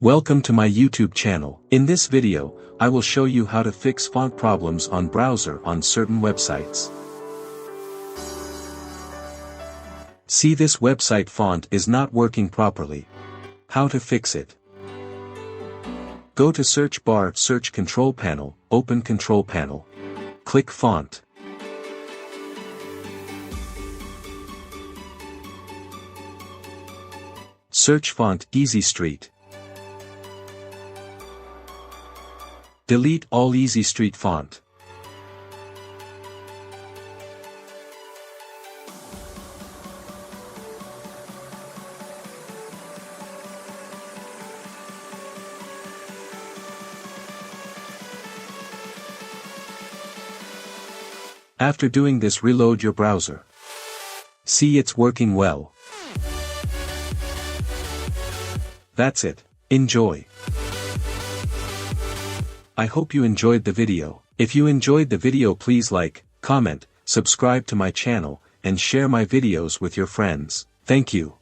Welcome to my YouTube channel. In this video, I will show you how to fix font problems on browser on certain websites. See, this website font is not working properly. How to fix it? Go to search bar, search control panel, open control panel. Click font. Search font Easy Street. Delete all Easy Street font. After doing this, reload your browser. See, it's working well. That's it. Enjoy. I hope you enjoyed the video. If you enjoyed the video, please like, comment, subscribe to my channel, and share my videos with your friends. Thank you.